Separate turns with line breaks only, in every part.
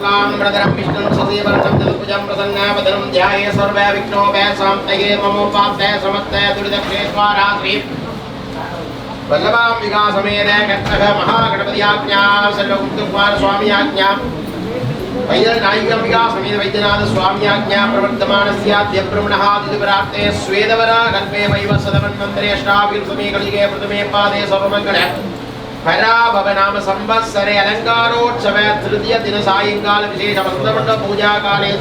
शुक्लाम्बरधरं विष्णुं शशिवर्णं चतुर्भुजं प्रसन्नावदनं ध्याये सर्वविघ्नोपशान्तये ममोपाध्याय समस्तय दुरितक्षेत्वारात्रि वल्लभाम्बिका समेत गच्छः महागणपति आज्ञा सर्वगुप्तकुमार स्वामी आज्ञा वैद्यनायिकाम्बिका समेत वैद्यनाथ स्वामी आज्ञा प्रवर्तमानस्याद्य ब्रह्मणः दिव्यरात्रे स्वेदवरा कल्पे वैवस्वतमन्वन्तरे अष्टाभिर्समे कलिगे प्रथमे पादे सर्वमङ्गल भैरव नाम संवत्सरे अलंकारोत्सव तृतीय दिन सायंकाल विशेष वसंतमंडप पूजा काले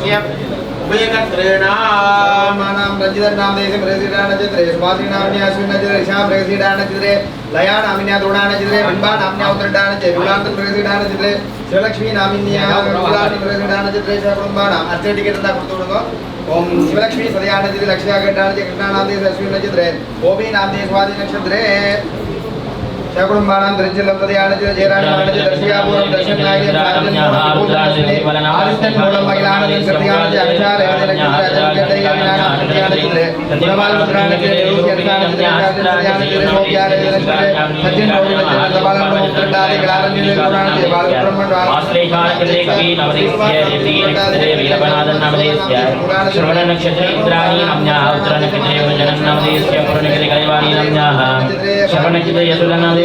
उभयकत्रेणाम रंजित नाम देश प्रसिद्धान चित्रे स्वाति नाम्न्या अश्विन चित्रे श्याम प्रसिद्धान चित्रे लया नाम्न्या द्रोणान चित्रे बिंबा नाम्न्या उत्तरदान चित्रे विलांत प्रसिद्धान चित्रे शिवलक्ष्मी नाम्न्या विलांत प्रसिद्धान चित्रे कुटुंबानाम अर्चन टिकेट ಅಂತ ಕೊಡುವುದು ओम शिवलक्ष्मी सदयान चित्रे लक्ष्यागड्डान चित्रे कृष्णा नाम देश अश्विन चित्रे ओबी नाम देश स्वाति नक्षत्रे शकुंबानां दृश्यलं तदयानज जयराजमानज दर्शयापूर्वं दर्शनाय आदित्यं मूलं महिलानज कृत्यानज अक्षार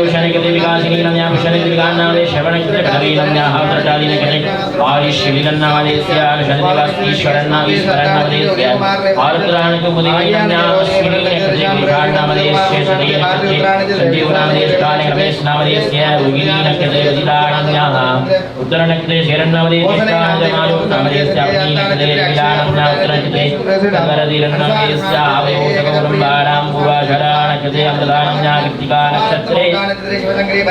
शरणकते विकासिनी नम्या शरणकते विकानाले शरणकते कदवीनम्या हावत्रटादीन कते आरिश्रीलन्नाले स्याल शरणदेवास्ति शरणनावे शरणनावे स्याल आरुद्राणके मुदिनम्या श्रीने कते विकानाले शेषणे संजीवनाले काले रमेश नामले स्याल उगिनीन कते विदानम्या उत्तरणकते शरणनावे स्याल नामले स्याल कते विदानम्या उत्तरणकते कदरदीरन्नावे स्याल ओतकवरंबाराम बुवा शरणकते अमृतानम्या कृतिका नक्षत्रे शिवशंकरी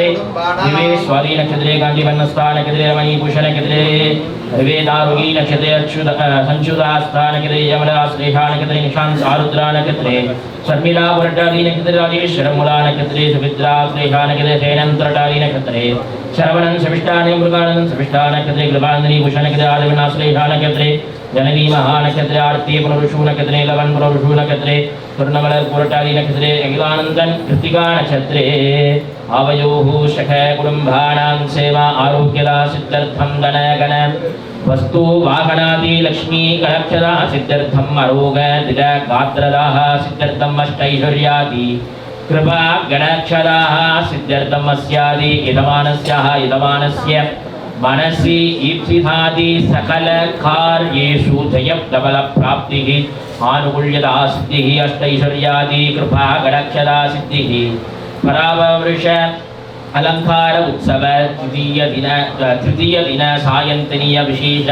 दिवेश्वरी नक्षत्रे गांधीवन्नस्थान नक्षत्रे रमणी भूषण नक्षत्रे वेदारोगी नक्षत्रे संचुदास्थान नक्षत्रे यमला श्रेषा नक्षत्रे निशांत आरुद्रा नक्षत्रे शर्मिला वरटादी नक्षत्रे राजेश्वर मूला नक्षत्रे सुमित्रा श्रेषा नक्षत्रे सेनंतरटादी नक्षत्रे श्रवणं सविष्टाने मृगानंद सविष्टा नक्षत्रे कृपांजलि भूषण नक्षत्रे आदिवन्ना श्रेषा नक्षत्रे जननी महानक्षत्रे आरती पुनरुषु नक्षत्रे लवन पुनरुषु नक्षत्रे पूर्णमलर पुरटादी नक्षत्रे अखिलानंदन कृतिका नक्षत्रे आवयोः शख कुटुंबानां सेवा आरोग्यदा सिद्धर्थं गण वस्तु वाहनादि लक्ष्मी कलक्षदा सिद्धर्थं आरोग दिद गात्रदाः सिद्धर्थं अष्टैश्वर्यादि कृपा गणक्षदाः सिद्धर्थं अस्यादि यजमानस्याः यजमानस्य मनसि ईप्सितादि सकल कार्येषु जयप्रबल प्राप्तिः आनुकूल्यता सिद्धिः अष्टैश्वर्यादि कृपा गणक्षदा सिद्धिः परावृष अलंकार उत्सव तृतीय दिन सायंतनीय विशेष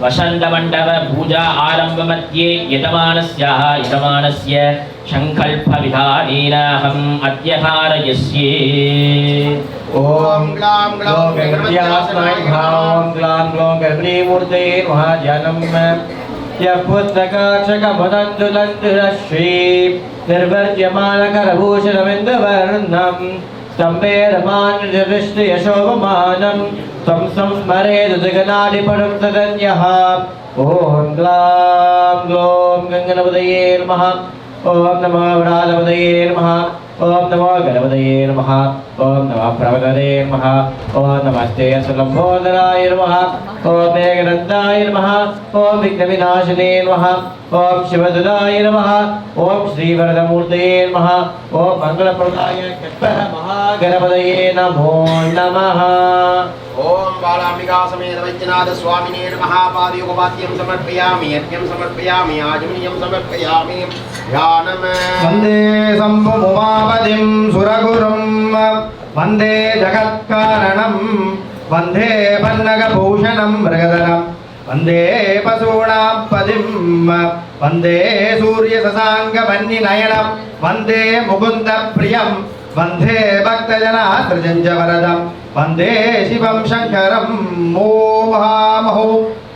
वसंत मंडप पूजा आरंभ मध्ये यजमानस्य संकल्प विधानेन हम अद्यहारयस्ये ओम ग्लां ग्लौं गणपत्यास्मै ओम ग्लां ग्लौं गणपति मूर्ते महाज्ञानम् यपुत्रकाचकमुदन्तुलन्तुरश्री निर्वर्ज्यमानकरभूषणमिन्दवर्णम् स्तम्भेरमानजदृष्टियशोभमानं त्वं संस्मरेत् जगन्नादिपरं तदन्यः ॐ ग्लां ग्लौं गङ्गणपतये नमः ॐ नमः व्रातपतये नमः ॐ नमो गणपतये नमः ॐ नमः प्रभगते नमः ॐ नमस्ते असलम्बोदराय नमः ॐ मेघनन्दाय नमः ॐ विघ्नविनाशिने नमः ॐ शिवदुदाय नमः ॐ श्रीवरदमूर्तये नमः ॐ मङ्गलप्रदाय महागणपतये नमो नमः ॐ बालाम्बिका समेत वैद्यनाथ स्वामिने नमः पादयोगपाद्यं समर्पयामि यज्ञं समर्पयामि आचमनीयं समर्पयामि ध्यानम् वन्दे शम्भुमुमापतिं सुरगुरुं वन्दे जगत्कारणं वन्दे पन्नगभूषणं मृगधरं वन्दे पशूनां पदिं वन्दे सूर्यशशाङ्कवह्निनयनं वन्दे मुकुन्दप्रियं वन्दे भक्तजनार्दनं वरदं वन्दे शिवं शङ्करं ॐ महामहो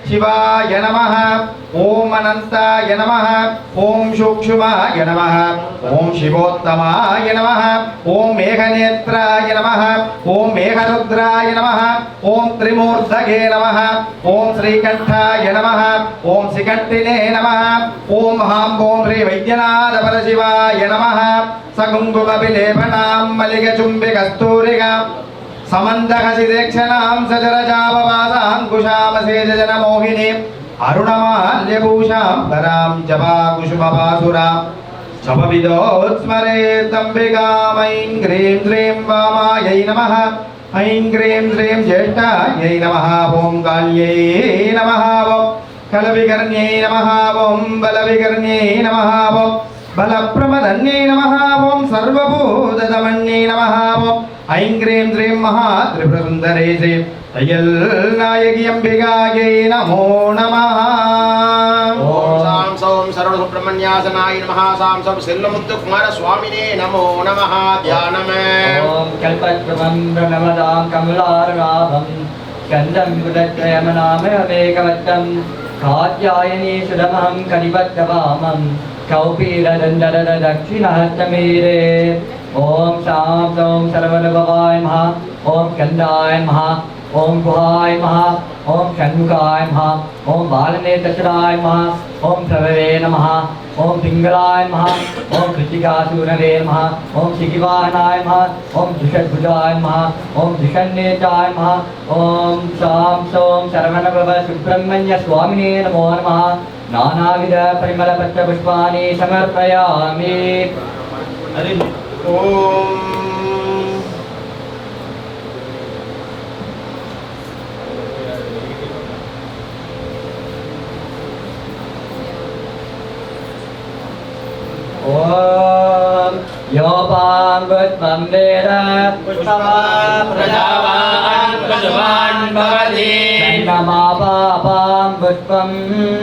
शिवाय नमः ओम अनंताय नमः ओम सूक्ष्माय नमः ओम शिवोत्तमाय नमः ओम मेघनेत्राय नमः ओम मेघरुद्राय नमः ओम त्रिमूर्धगे नमः ओम श्रीकंठाय नमः ओम श्रीकंठिने नमः ओम महां श्री वैद्यनाथ परशिवाय नमः सकुंकुमविलेपनां मलिगचुम्बिकस्तूरिका समन्दहसिदेक्षणां सचरजापवासाङ्कुशामसेजनमोहिनीं अरुणमाल्यभूषां करां जपाकुसुमपासुरां जपविदोत्स्मरेदम्बिकां ऐं ह्रीं श्रीं वामायै नमः ऐं ह्रीं श्रीं ज्येष्ठायै नमः ॐ काल्यै नमः ॐ कलविकर्ण्यै नमः ॐ बलविकर्ण्यै नमः ॐ बलप्रमदन्यै नमः ॐ सर्वभूतदमन्यै नमः ॐ ऐं ह्रीं श्रीं महात्रिपुरसुन्दरे श्री तयल्नायकी अम्बिकायै नमो नमः ॐ सां सौं सर्वसुब्रह्मण्यासनाय नमः सां सौं सिल्लमुत्तुकुमारस्वामिने नमो नमः ध्यानम् ॐ
कल्पद्रुमं प्रणमदां कमलार्णाभं स्कन्दं गुणत्रयमनाममेकवत्तं कात्यायनी सुरमहं कलिबद्धवामं कौपीरदण्डरदक्षिणहस्तमीरे ओम शां सौं सर्वनुभवाय नमः ओम स्कन्दाय नमः ओम गुहाय नमः ओम षण्मुखाय नमः ओम बालनेत्रचराय नमः ओम प्रभवे नमः ओम पिंगलाय नमः ओम कृतिकासूरवे नमः ओम शिखिवाहनाय नमः ओम द्विषद्भुजाय नमः ओम द्विषन्नेत्राय नमः ओम शां सौं सर्वनभव सुब्रह्मण्य स्वामिने नमो नमः नानाविध परिमलपत्रपुष्पाणि समर्पयामि
ओम
ओम योपांगुत्वं वेद पुष्पवान् प्रजावान् पशुवान् भवति चन्द्रमापापां पुष्पं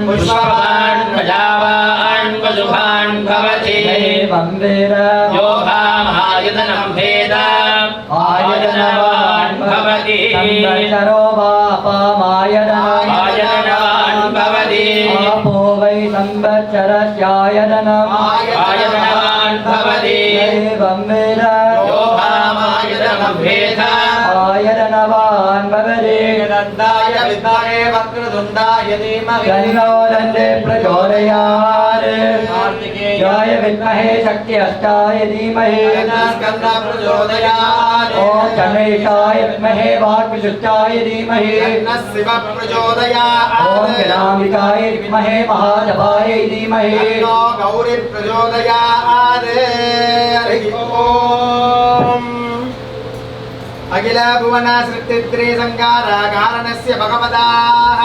पुष्पवान् प्रजावान् पशुवान् भवति एवं वेद योगामायतनं वेद आयतनवान् भवति संवत्सरो वापामायतनवान् भवति आपो वै संवत्सरस्यायतनम् आयतनवान् भवति एवं वेद योगामायतनं वेद आयतनवान् भवति दन्ताय विद्महे वक्रतुण्डाय धीमहि तन्नो दन्ते प्रचोदयात् कार्तिकेयाय विद्महे शक्तिहस्ताय धीमहि स्कन्द प्रचोदयात् ॐ गणेशाय विद्महे वाग्विशुद्धाय धीमहि शिव प्रचोदयात् ॐ गणाम्बिकाय विद्महे महाजपाय धीमहि तन्नो गौरी प्रचोदयात् हरि ओम अखिल भुवन सृष्टित्रि संगारा कारणस्य भगवताः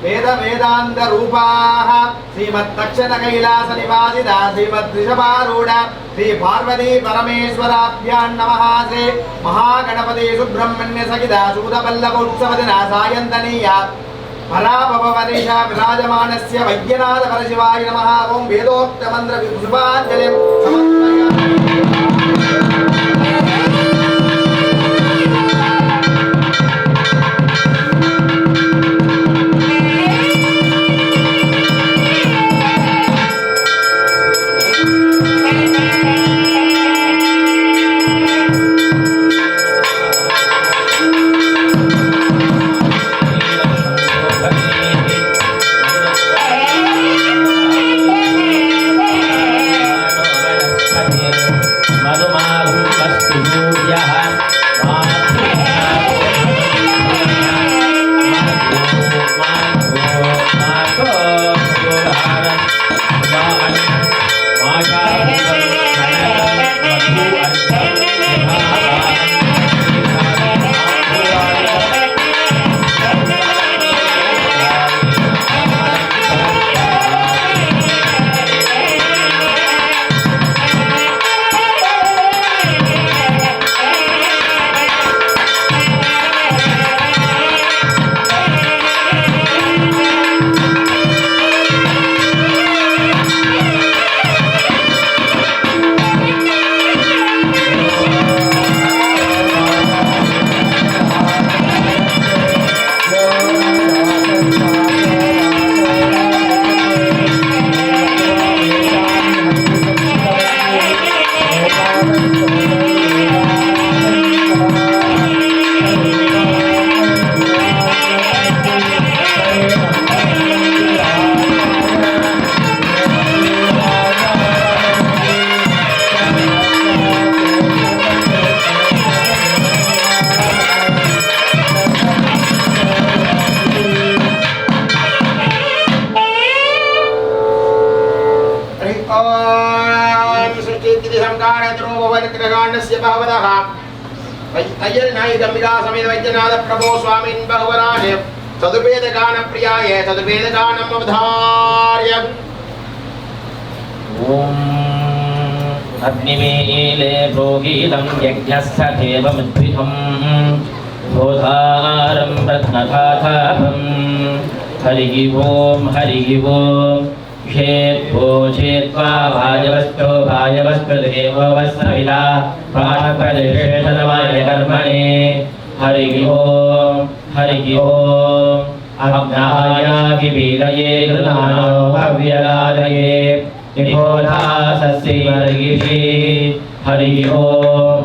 वेद वेदान्त रूपाः श्रीमत्तक्षण कैलास निवासिता श्रीमद्ऋषभारूढ श्री पार्वती परमेश्वराभ्यां नमः श्री महागणपति सुब्रह्मण्य सहिता शूदपल्लवोत्सवदिना सायन्तनीया पराभवपरिष विराजमानस्य वैद्यनाथ परशिवाय नमः ओं वेदोक्तमन्त्र पुष्पाञ्जलिं
तस्य भगवतः तय्यल नायिकम्बिका समेत वैद्यनाथ प्रभो स्वामिन् भगवराज तदुपेदगान प्रियाय तदुपेदगानम् अवधार्य
ओम अग्निमीले प्रोहितं यज्ञस्य देवमुद्भितं बोधारं रत्नकाथापं हरिः ओम क्षेत्वा भाजवस्तो देववस्सविला प्राणप्रदेशेषतमाय कर्मणे हरिः ओम अग्नायागिवीरये कृतानो भव्यलादये निकोलासस्यैवर्गिषि हरिः ओम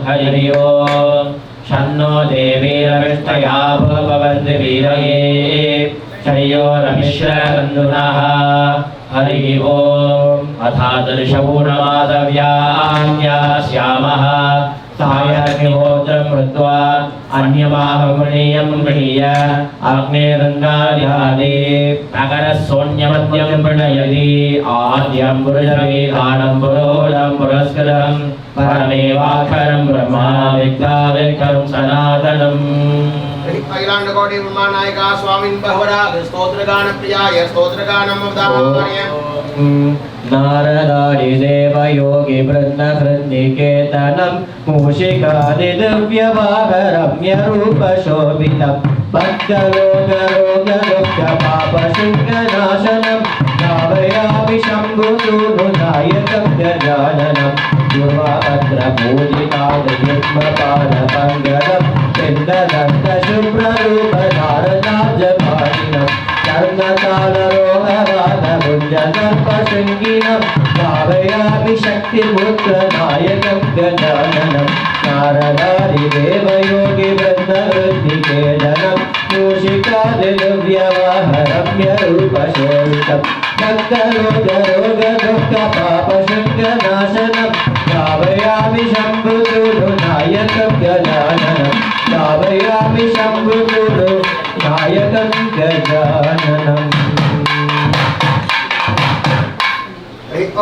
शन्नो देवीरविष्टया भवन्ति वीरये शय्यो रमिश्रबन्धुनः हरिः ओम अथादर्शपूर्णमाधव्यान्यास्यामः सायग्निहोत्रं कृत्वा अन्यमाहमुनीयं गृह्य अग्निरङ्गाध्यादि नगरसोऽन्यमद्यं प्रणयति आद्यं पुरुषवेदानं पुरोढं पुरस्कृतं परमेवाक्षरं ब्रह्म विद्याविक्रं सनातनम्
अखिलांड कोटि ब्रह्मानायका स्वामिन् भगवराज स्तोत्रगान प्रियाय स्तोत्रगानम् अवधार्य
नारदादि देवयोगी वृन्नहृन्निकेतनं मूषिकादिदिव्यवाहरम्यरूपशोभितं भक्तरोगरोगदुःखपापशृङ्गनाशनं भावयामि शम्भुसूनुनायकं गजाननं पूर्वाभद्रपूजितादियुग्मपादपङ्गलं चिन्ददन्तशुभ्ररूपधारणाजपाणिनं कर्णकालरोहवादभुजनर्पशृङ्गिनं भावयामि शक्तिपुत्रनायकं गजाननं नारदादिदेवयोगिवृन्दहृन्निकेतनं मूषिकादिदिव्यवाहरम्यरूपशोभितं भक्तरोगरोगदुःखपापशृङ्गनाशनं भावयामि शम्भुसूनुनायकं गजाननं भावयामि शम्भुसूनुनायकं गजाननम्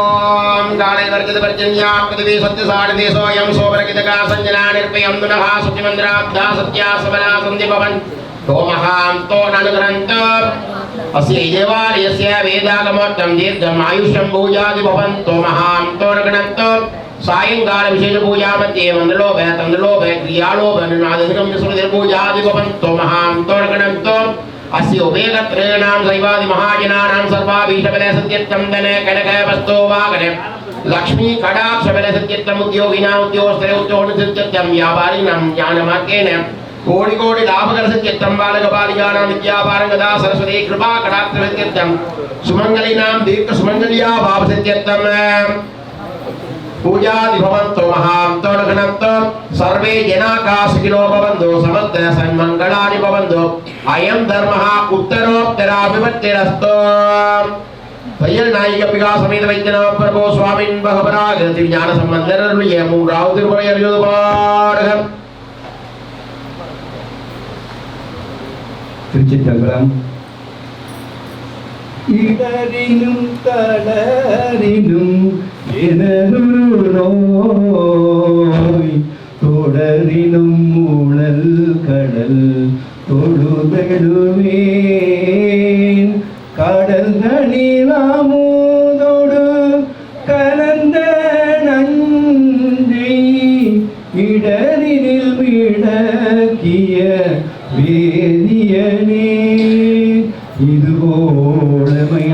ओम गाले वर्जित वर्जन्या पृथ्वी सत्यसारदे सोयं सोवरकितका संजना निर्पयं दुनः सुतिमन्द्राब्धा सत्या सबला सन्धिभवन् तोमहां तो ननुग्रन्त अस्य देवालयस्य वेदागमोक्तं दीर्घम् आयुष्यं भूयादि भवन् तोमहां तो ननुग्रन्त सायंकाल विशेष पूजा मध्ये मंदलोभ तंदलोभ क्रियालोभ नादिकं विस्मृतिर्पूजादि भवन् तोमहां तो ननुग्रन्त अस्य उभयगत्रेणां शैवादि महाजनानां सर्वाभीष्टबले सत्यत्तं धने कनक वस्तो वागने लक्ष्मी कटाक्षबले सत्यत्तम् उद्योगिनां उद्योगस्थे उद्योगसत्यत्तं व्यापारिणां ज्ञानमार्गेण कोटि कोटि लाभकर सत्यत्तं बालकबालिकानां विद्यापारंगता सरस्वती कृपा कटाक्ष सत्यत्तं सुमंगलीनां दीर्घ सुमंगल्या भाव सत्यत्तं पूजादि भवन्तो महान्तो नघनन्तो सर्वे जनाः सुखिनो भवन्तु समस्त सन्मङ्गलानि भवन्तु अयं धर्मः उत्तरोत्तराभिवृद्धिरस्तु तय्यल नायिकम्बिका समेत वैद्यनाथ प्रभो स्वामिन् भगवराज ज्ञान संबंधरुल्य मूराव तिरुवयर्युपाडகம்
திருச்சிற்றம்பலம். இடரினும் தளரினும் எனதொரு நோய் தொடரினும் மூழல் கடல் தொழுதெழுவேன் கடல்களில் அமுதோடு கலந்த நன்றி இடரினில் விளக்கிய வேதியனே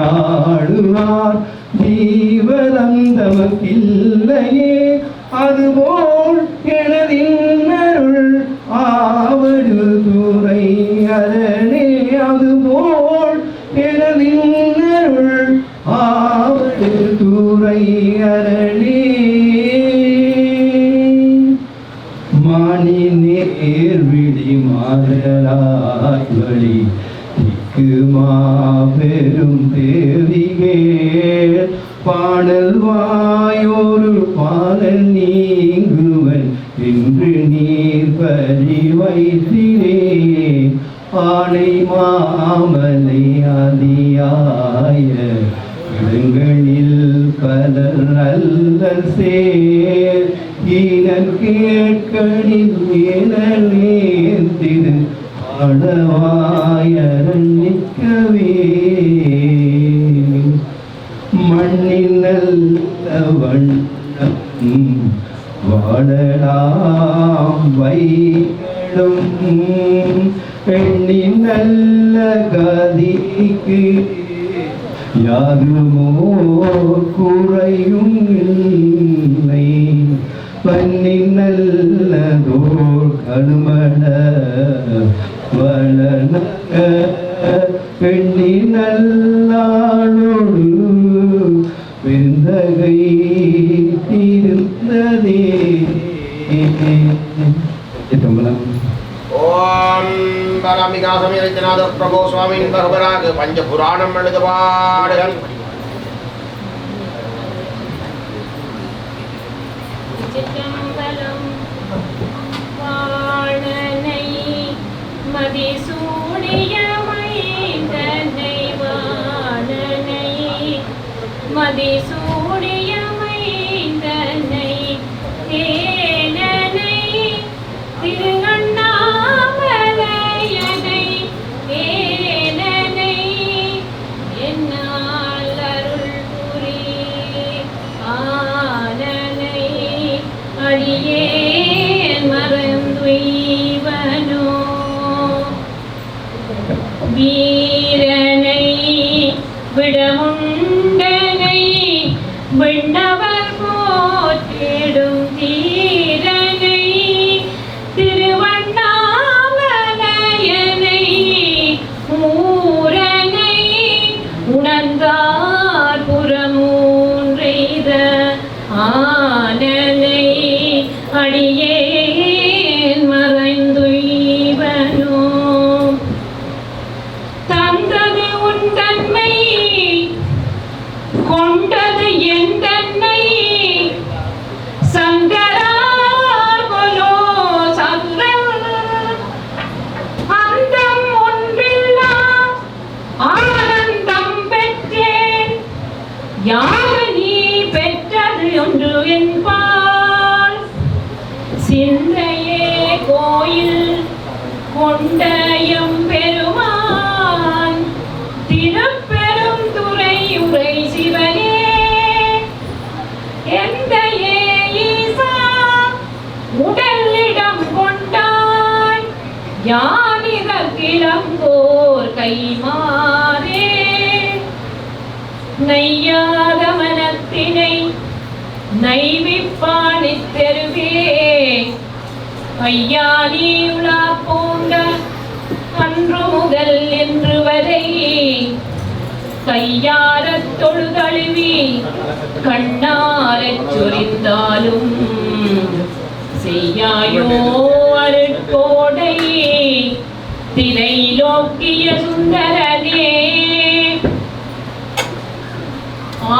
இதுபோலமையாடுவார் ஜீவதம் தமக்கில்லையே அதுபோல் எனதின்னருள் ஆவடு துறை அரணே அதுபோல் எனதின்னருள் ஆவடு துறை அரணே மானி நேர்விழி மாதலாய் வழி மாபெரும் தேவிகேள் பாடல் வாயோரு பாடல் நீங்குவன் என்று நீர் பறி வைத்திரே ஆணை மாமலை அதியாய இடங்களில் பலர் அல்லல் சேர் ஈன என் கேட்கணில் ஏனேந்திரு ஆடவாயரணிக்கவே மண்ணில் நல்ல வண்ணம் வாழலாம் வைகளும் பெண்ணின் நல்ல கதிக்கு யாதுமோ குறையும் இல்லை பண்ணின் நல்லதோர் கடுமட வளர்க்க பெண்ணின் நல்லாளோடு விருந்தகை தீர்ந்ததே.
ஓம் பரம்பிகா சமயநாத பிரபோ சுவாமின் பகவராக பஞ்ச புராணம் எழுத பாடுகள்.
சிற்றம்பலம் வாழனை மதிசூடியமைந்தனை வாழனை மதிசூடியமைந்தனை ஏனனை திருவண்ணாமலையனை ஏனனை என்னால் அருள் புரி ஆனனை அடியேன் மறந்துய்வனோ வீரனை விடமுண்டனை விண்ணவர் போற்றிடும் தீரனை திருவண்ணாமலையனை ஊரனை உணர்ந்தார் புறமூன்றெய்த ஆனனை அடியேன் மறைந்துய்வனோ தந்தது உன் தன்மை கொண்டது என் தன்னை சங்கரார்கொலோ சங்கர் அந்தம் ஒன்றில்லா ஆனந்தம் பெற்றேன் யாக நீ பெற்றது ஒன்று என்பால் சிந்தையே கோயில் கொண்டயம் பெருமான் திருப்பெரும் துறை உரை சிவனே எந்த ஈசா உடலிடம் கொண்டாய் யானிதற்கிலங்கோர் கைமாறே நையாத மனத்தினை நைவிப்பானித் தெருவே ஐயானி உலா போங்க அன்று முதல் என்று வரை கையாரத் தொழுதழுவி கண்ணாரச் சொரிந்தாலும் செய்யாயோ அருட்கோடை திரைலோக்கிய சுந்தரனே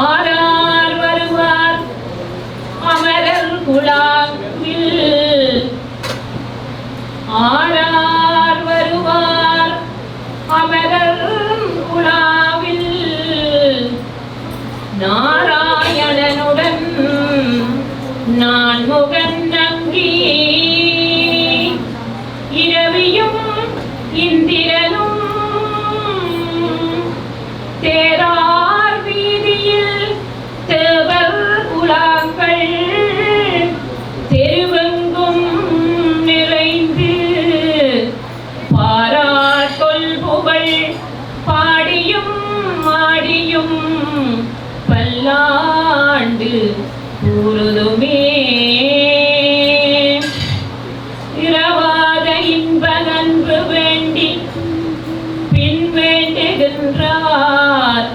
ஆரார் வருவார் அமரர் குழாவில் ஆரார் வருவார் அமரர் குழாவில் நாராயணனுடன் நான் முகன் நங்கி இரவியும் இந்திரனும் தேரார் வீதியில் தேவர் குழாங்கள் தெருவெங்கும் நிறைந்து பாரார் தொல்புகழ் பாடியும் மாடியும் பல்லாண்டு கூறுதுமே இரவாத இன்ப நன்பு வேண்டி பின் வேண்டுகின்றார்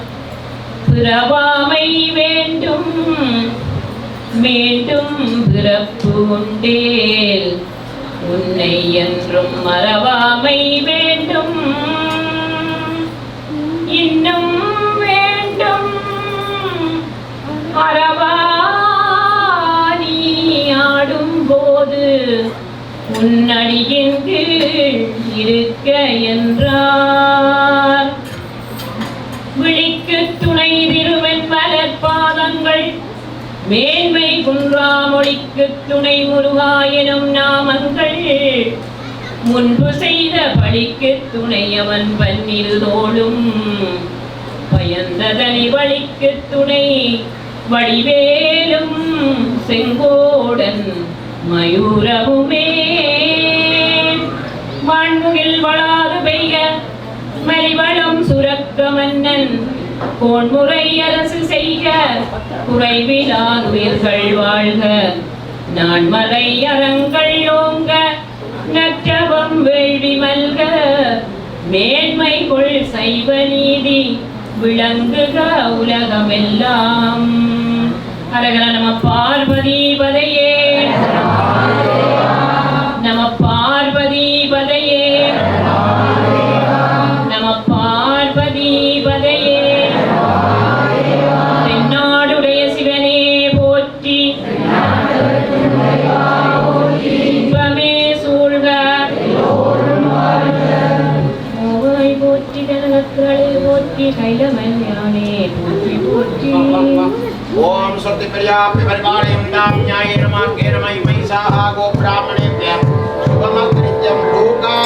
பிறவாமை வேண்டும் மீண்டும் பிறப்பு உண்டேல் உன்னை என்றும் மறவாமை வேண்டும் இன்னும் வேண்டும் அறவாணி ஆடும் போது உன்னடியின் கீழ் இருக்க என்றார் விழிக்கு துணை திருவன் மலர் பாதங்கள் மேன்மை குன்றாமொழிக்கு துணை முருகா எனும் நாமங்கள் முன்பு செய்த பழிக்கு துணையவன் பன்னிருதோளும் பயந்ததனி வழிக்கு துணை வடிவேலும் செங்கோடன் மயூரவுமே வான்முகில் வளாது பெய்க மலிவளம் சுரக்க மன்னன் கோன்முறை அரசு செய்க குறைவிலாதுயிர்கள் வாழ்க நான்மறை அறங்கள் ஓங்க நற்றவம் வேள்வி மல்க மேன்மை கொள் சைவ நீதி விளங்குக உலகமெல்லாம். அரகர நம பார்வதி பதையே நம பார்வதி பதையே நம பார்வதி பதையே. தென்னாடுடைய சிவனே போற்றி இன்பமே சூழ்க ஓவாய் போற்றி கனகக்களே போற்றி கைலமல்யானே போற்றி போற்றி.
ஓம் சக்தி பிரியாப்தி பரிபாலயம் தாம் ஞாயேன மார்கேன மகிமை சாஹா கோ பிராமணேभ्यः சுபமக்ரித்யம் லோகா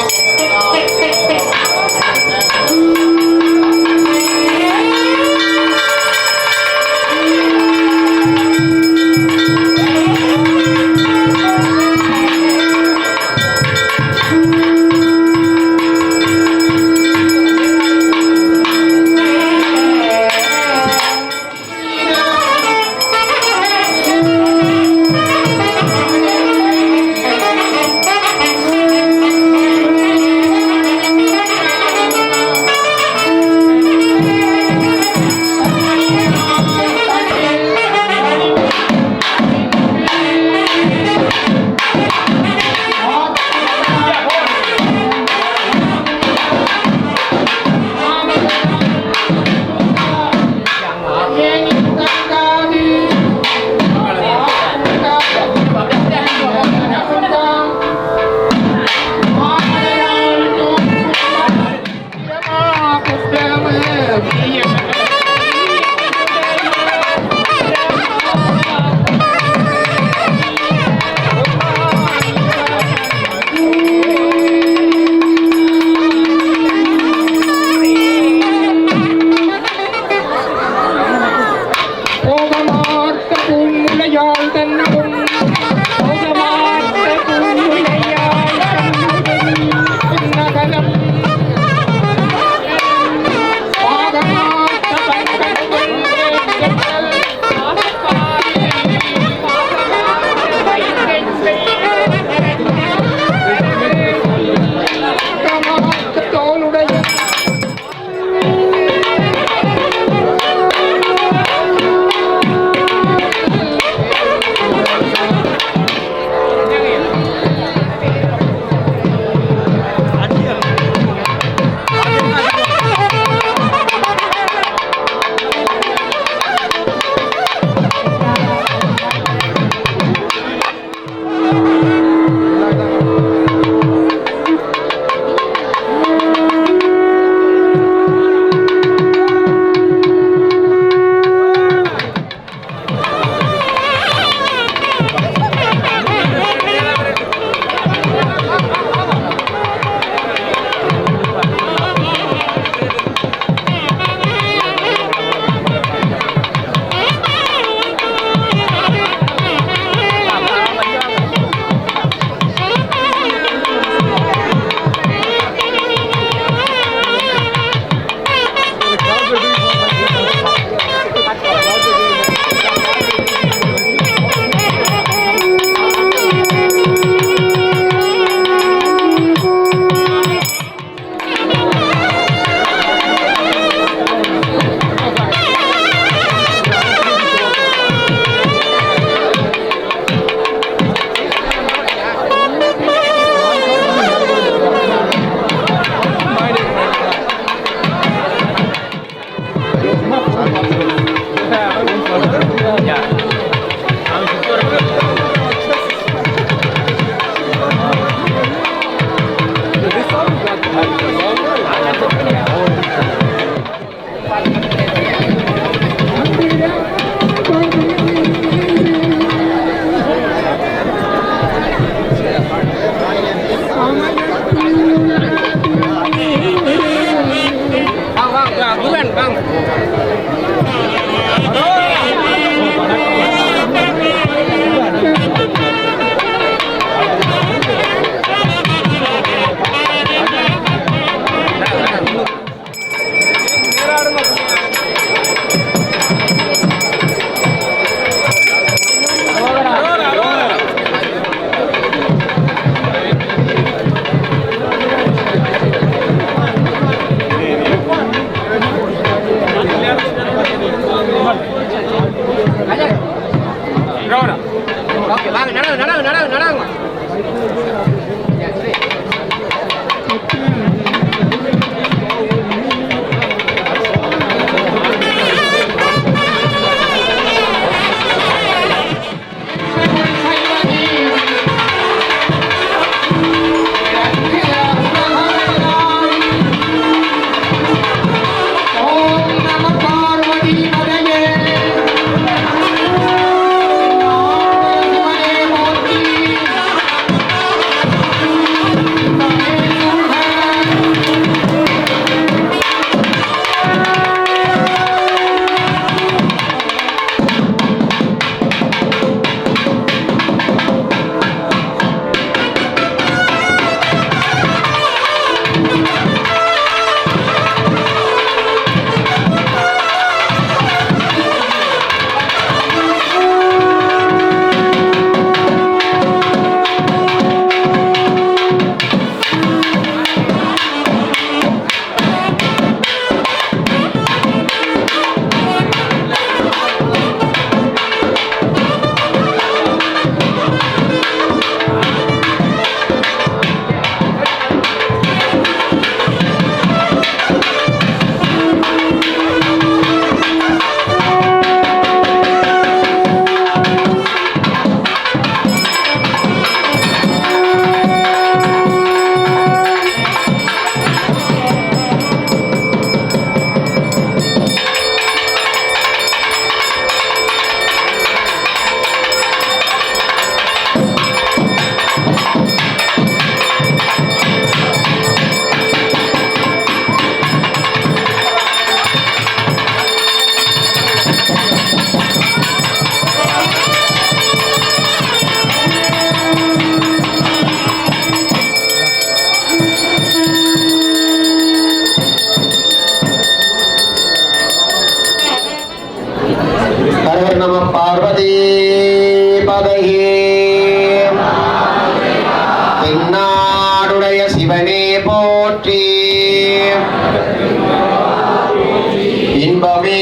இன்பமே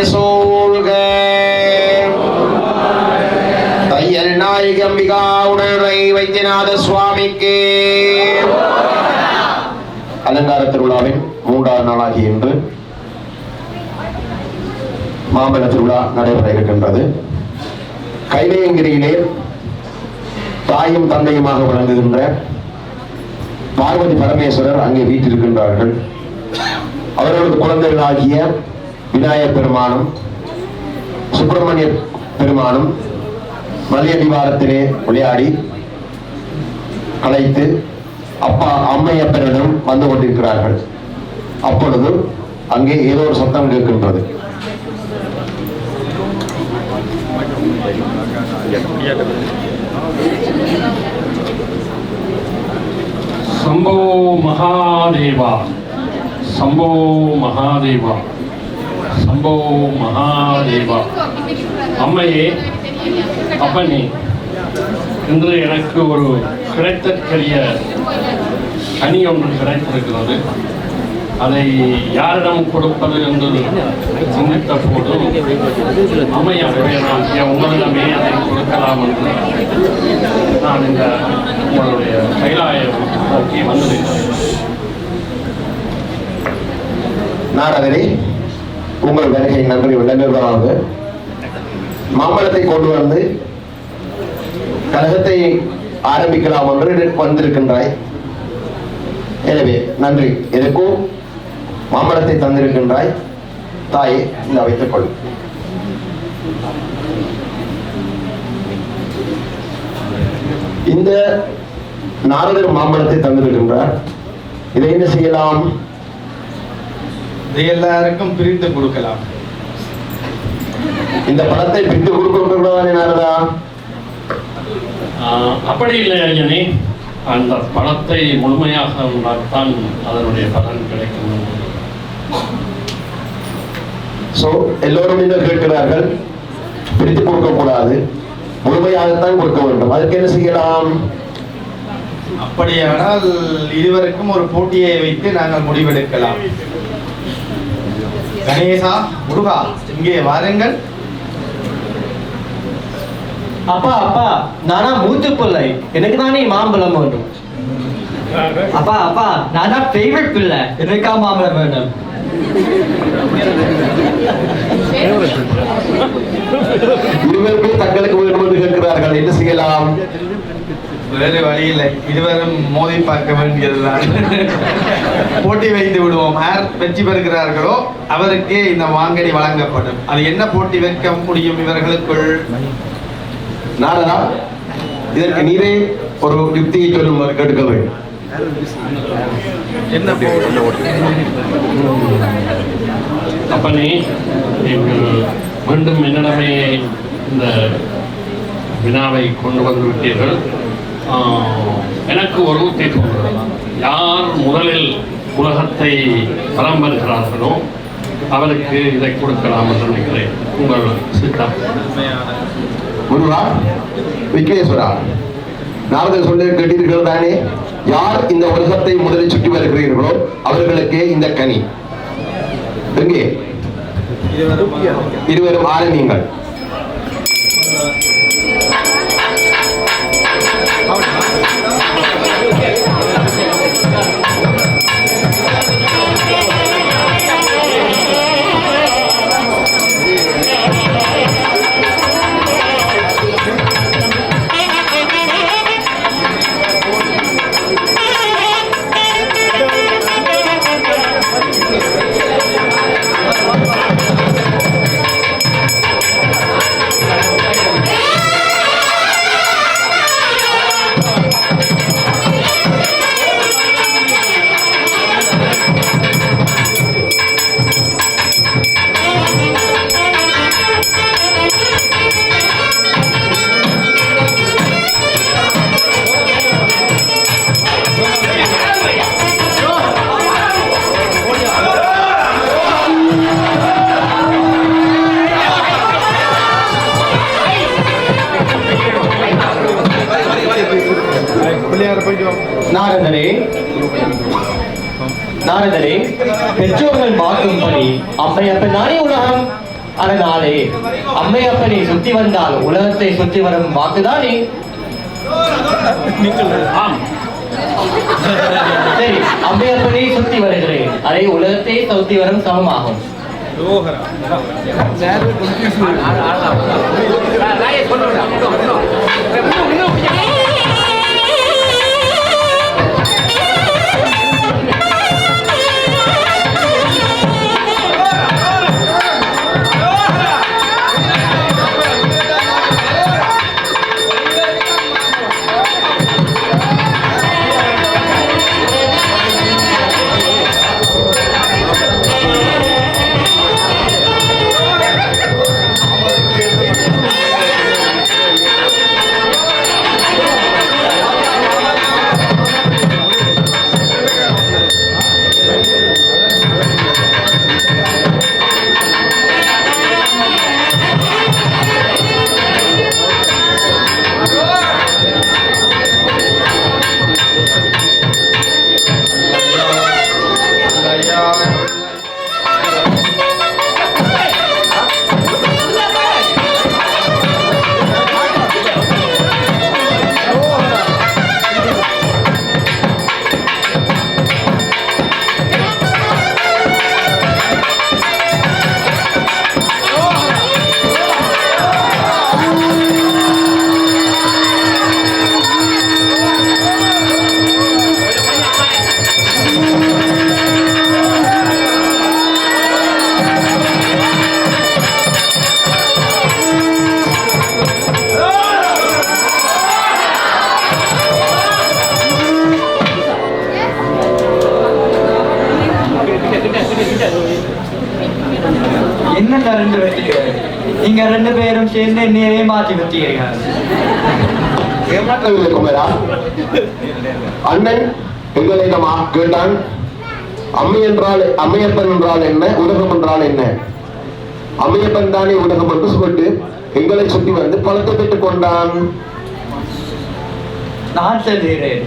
சூழ்க தையல் நாயகி அம்பிகா உடனுரை வைத்தியநாத சுவாமிக்கு அலங்கார திருவிழாவின் 3வது நாளாகிய இன்று மாம்பழ திருவிழா நடைபெற இருக்கின்றது. கைலையங்கிரியிலே தாயும் தந்தையுமாக விளங்குகின்ற பார்வதி பரமேஸ்வரர் அங்கே வீற்றிருக்கின்றார்கள். அவர்களது குழந்தைகளாகிய விநாயகர் பெருமானும் சுப்பிரமணிய பெருமானும் மலையடிவாரத்திலே விளையாடி கலைத்து அப்பா அம்மையப்பனிடம் வந்து கொண்டிருக்கிறார்கள். அப்பொழுது அங்கே ஏதோ ஒரு சத்தம் கேட்கின்றது.
சம்போ மகாதேவா, சம்போ மகாதேவா, சம்போ மகாதேவா. அம்மையே, அப்பனே, இன்று எனக்கு ஒரு கிடைத்தற்கரிய கனி ஒன்று கிடைத்திருக்கிறது. அதை யாரிடம் கொடுப்பது என்று சிந்தித்த போது அம்மையாகிய உங்களிடமே அதை கொடுக்கலாம் என்று நான் இந்த உங்களுடைய கைலாயம் நோக்கி வந்திருக்கிறேன்.
நாரதரே, உங்கள் வருகை நன்றி விளங்குவதாக மாம்பழத்தை கொண்டு வந்து கழகத்தை ஆரம்பிக்கலாம் என்று வந்திருக்கின்றாய். எனவே நன்றி. எதற்கும் மாம்பழத்தை தந்திருக்கின்றாய். தாயே, இந்த வைத்துக் கொள். இந்த நாரதர் மாம்பழத்தை தந்திருக்கின்றார். இதை என்ன செய்யலாம்?
இது எல்லாருக்கும் பிரித்து கொடுக்கலாம்.
இந்த பழத்தை பிரித்து கொடுக்கக்கூடாது நாரதா?
அப்படி இல்லை ஐயனே, அந்த பழத்தை முழுமையாக உண்டால்தான் அதனுடைய பலன் கிடைக்கும்.
எல்லோரும் என்ன கேட்கிறார்கள்? பிரித்து கொடுக்க கூடாது, முழுமையாகத்தான் கொடுக்க வேண்டும். அதுக்கு என்ன செய்யலாம்?
அப்படியானால் இருவருக்கும் ஒரு போட்டியை வைத்து நாங்கள் முடிவெடுக்கலாம். கணேசா, முருகா, இங்கே வாருங்கள்.
அப்பா அப்பா, நானா மூத்த பிள்ளை, எனக்கு தானே மாம்பழம் வேண்டும். அப்பா அப்பா, நானா ஃபேவரட் பிள்ளை, எனக்கா மாம்பழம் வேண்டும்.
இருவருமே தங்களுக்கு வேண்டும் என்று கேட்கிறார்கள். என்ன செய்யலாம்?
வேறு வழி இல்லை, இருவரும் மோதி பார்க்க வேண்டியதுதான். போட்டி வைத்து விடுவோம். யார் வெற்றி பெறுகிறார்களோ அவருக்கே இந்த வாங்கடி வழங்கப்படும். அது என்ன போட்டி வைக்க முடியும் இவர்களுக்குள்?
நாரதா, இதற்கு நீரே ஒரு யுக்தியை சொல்லுமாறு கேட்க வேண்டும்.
என்ன
அப்பனே, நீங்கள் மீண்டும் என்னிடமே இந்த வினாவை கொண்டு வந்து விட்டீர்கள். எனக்கு ஒரு உத்தி தோன்றுகிறது. யார் முதலில் உலகத்தை பலம் பெறுகிறார்களோ அவருக்கு இதை கொடுக்கலாம் என்று நினைக்கிறேன். உங்கள் சித்தம்.
முருகா, விக்னேஸ்வரா, நாரதர் சொல்ல கேட்டீர்கள் தானே? யார் இந்த உலகத்தை முதலில் சுற்றி வருகிறீர்களோ அவர்களுக்கே இந்த கனி. எங்கே? இருவரும் ஆரம்பியுங்கள்.
மகதரே, பெற்றோர்கள் வாக்கும்படி அம்மையப்பன் தானே உலகம். அதனாலே அம்மையப்பனை சுத்தி வந்தால் உலகத்தை சுத்தி வரும் வாக்குதானே.
ஆம்.
சரி, அம்மையப்பனை சுத்தி வருகிறேன். அதை உலகத்தை சுத்தி வரும் சமமாகும்.
என்னங்க ரெண்டு வெற்றிகள்? நீங்க ரெண்டு பேரும் சேர்ந்து என்னையே ஏமாற்றி விட்டீர்கள்.
ஏமாற்றவில்லை குமரா. அண்ணன் எங்களிடம் கேட்டான், அம்மையப்பன் என்றால் என்ன, உலகம் என்றால் என்ன? அம்மையப்பன் தானே உலகம் என்று சொல்லிட்டு எங்களை சுற்றி வந்து பழத்தை பெற்றுக் கொண்டான்.
நான் சொல்கிறேன்,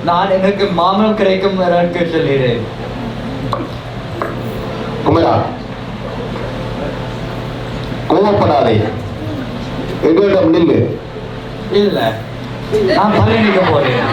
நான் எனக்கு மாமரம் கிடைக்கும் வரைக்கு சொல்கிறேன்.
குமரா, கோபப்படாதே, எங்களிடம் நில்லு.
இல்ல, நான் பழனிக்கு போறேன்.